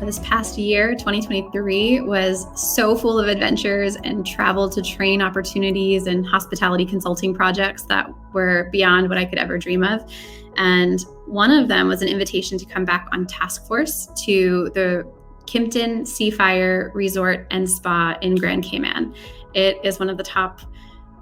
This past year, 2023, was so full of adventures and travel to train opportunities and hospitality consulting projects that were beyond what I could ever dream of. And one of them was an invitation to come back on task force to the Kimpton Seafire Resort and Spa in Grand Cayman. It is one of the top,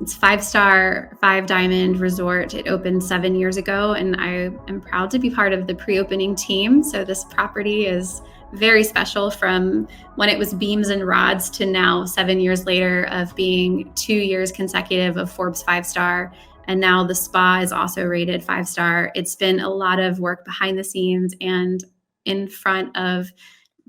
it's 5-star, 5-diamond resort. It opened 7 years ago, and I am proud to be part of the pre-opening team. So this property is very special, from when it was beams and rods to now 7 years later of being 2 years consecutive of Forbes 5-star. And now the spa is also rated 5-star. It's been a lot of work behind the scenes and in front of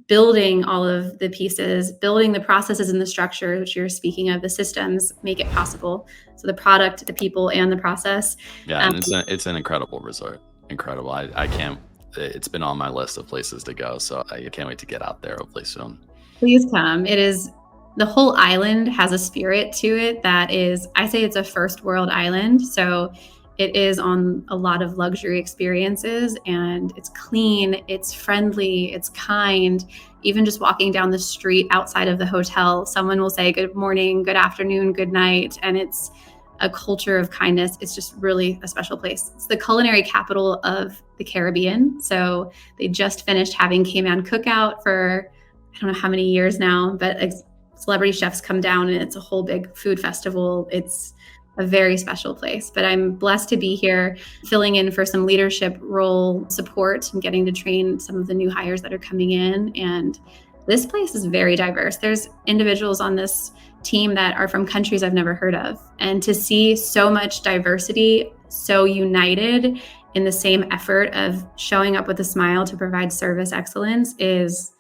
building all of the pieces, building the processes and the structure, which you're speaking of, the systems make it possible. So the product, the people, and the process. Yeah, and it's an incredible resort. Incredible. I can't. It's been on my list of places to go, so I can't wait to get out there hopefully soon. Please come. It is, the whole island has a spirit to it that is, I say it's a first world island. So it is on a lot of luxury experiences, and it's clean, it's friendly, it's kind. Even just walking down the street outside of the hotel, someone will say good morning, good afternoon, good night, and it's a culture of kindness. It's just really a special place. It's the culinary capital of the Caribbean. So they just finished having Cayman Cookout for, I don't know how many years now, but celebrity chefs come down and it's a whole big food festival. It's a very special place. But I'm blessed to be here filling in for some leadership role support and getting to train some of the new hires that are coming in. And this place is very diverse. There's individuals on this team that are from countries I've never heard of. And to see so much diversity, so united in the same effort of showing up with a smile to provide service excellence is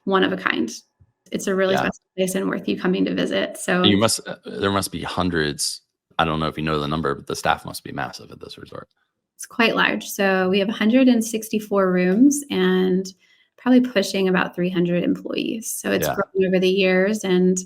one of a kind. It's a really special place and worth you coming to visit. So there must be hundreds. I don't know if you know the number, but the staff must be massive at this resort. It's quite large. So we have 164 rooms and probably pushing about 300 employees. So it's grown over the years. And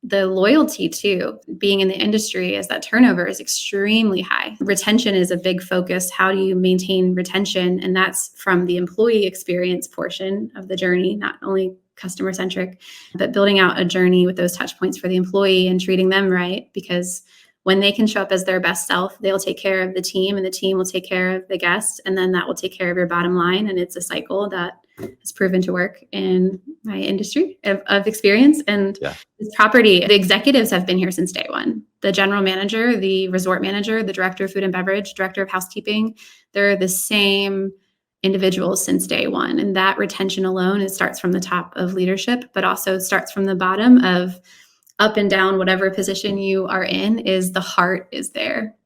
the loyalty too, being in the industry, is that turnover is extremely high. Retention is a big focus. How do you maintain retention? And that's from the employee experience portion of the journey, not only customer centric, but building out a journey with those touch points for the employee and treating them right. Because when they can show up as their best self, they'll take care of the team, and the team will take care of the guests, and then that will take care of your bottom line. And it's a cycle that has proven to work in my industry of experience. And this property, the executives have been here since day one. The general manager, the resort manager, the director of food and beverage, director of housekeeping, they're the same individuals since day one. And that retention alone, it starts from the top of leadership, but also starts from the bottom of up and down, whatever position you are in, is the heart is there.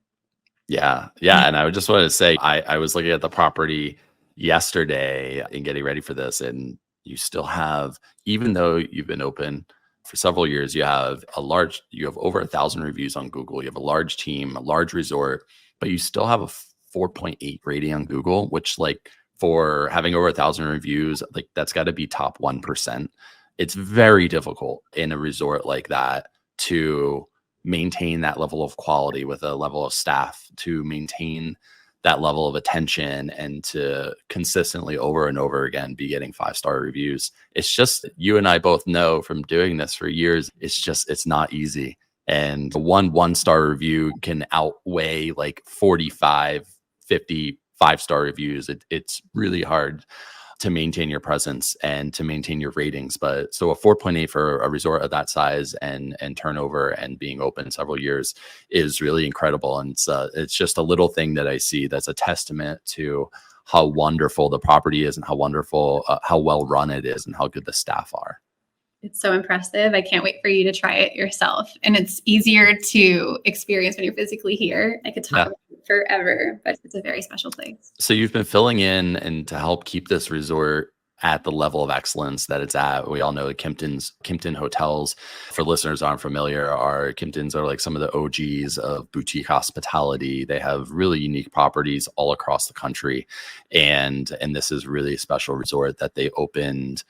Yeah. And I just wanted to say, I was looking at the property yesterday and getting ready for this, and you still have, even though you've been open for several years, you have over 1,000 reviews on Google. You have a large team, a large resort, but you still have a 4.8 rating on Google, which, like, for having over 1,000 reviews, like, that's got to be top 1%. It's very difficult in a resort like that to maintain that level of quality with a level of staff, to maintain that level of attention, and to consistently over and over again be getting 5-star reviews. It's just, you and I both know from doing this for years, it's not easy. And one 1-star review can outweigh like 45, 50 5-star reviews. It's really hard to maintain your presence and to maintain your ratings. But so a 4.8 for a resort of that size and turnover and being open several years is really incredible. And it's just a little thing that I see that's a testament to how wonderful the property is, and how wonderful, how well run it is, and how good the staff are. It's so impressive. I can't wait for you to try it yourself. And it's easier to experience when you're physically here. I could talk about it forever, but it's a very special place. So you've been filling in and to help keep this resort at the level of excellence that it's at. We all know Kimpton hotels. For listeners who aren't familiar, Kimptons are like some of the OGs of boutique hospitality. They have really unique properties all across the country. And this is really a special resort that they opened.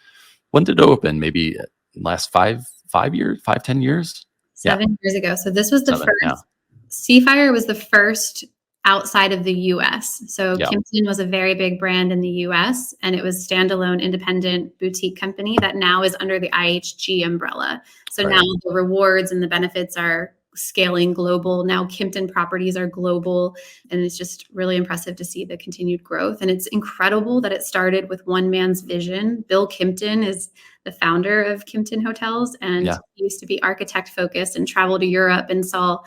When did it open? Maybe last 10 years? 7 years ago. So this was the first. Seafire was the first outside of the US. So Yeah. Kimpton was a very big brand in the US, and it was standalone independent boutique company that now is under the IHG umbrella. So now Right. the rewards and the benefits are scaling global. Now Kimpton properties are global, and it's just really impressive to see the continued growth. And it's incredible that it started with one man's vision. Bill Kimpton is the founder of Kimpton Hotels, and Yeah. he used to be architect focused and traveled to Europe and saw a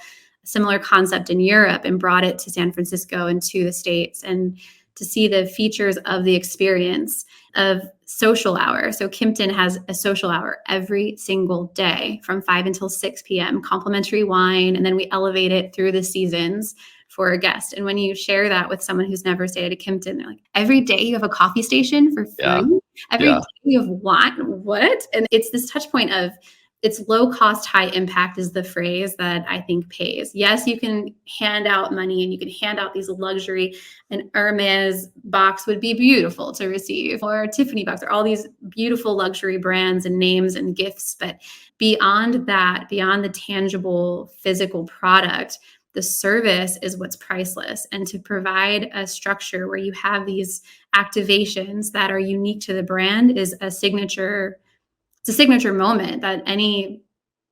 similar concept in Europe and brought it to San Francisco and to the States. And to see the features of the experience of social hour. So Kimpton has a social hour every single day from 5 until 6 p.m., complimentary wine, and then we elevate it through the seasons for a guest. And when you share that with someone who's never stayed at a Kimpton, they're like, every day you have a coffee station for Yeah. free? Every Yeah. day you have what? And it's this touch point of it's low cost, high impact is the phrase that I think pays. Yes, you can hand out money and you can hand out these luxury, an Hermes box would be beautiful to receive, or a Tiffany box, or all these beautiful luxury brands and names and gifts. But beyond that, beyond the tangible physical product, the service is what's priceless. And to provide a structure where you have these activations that are unique to the brand is a signature. It's a signature moment that any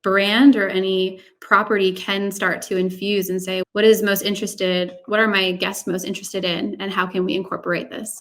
brand or any property can start to infuse and say, what are my guests most interested in, and how can we incorporate this?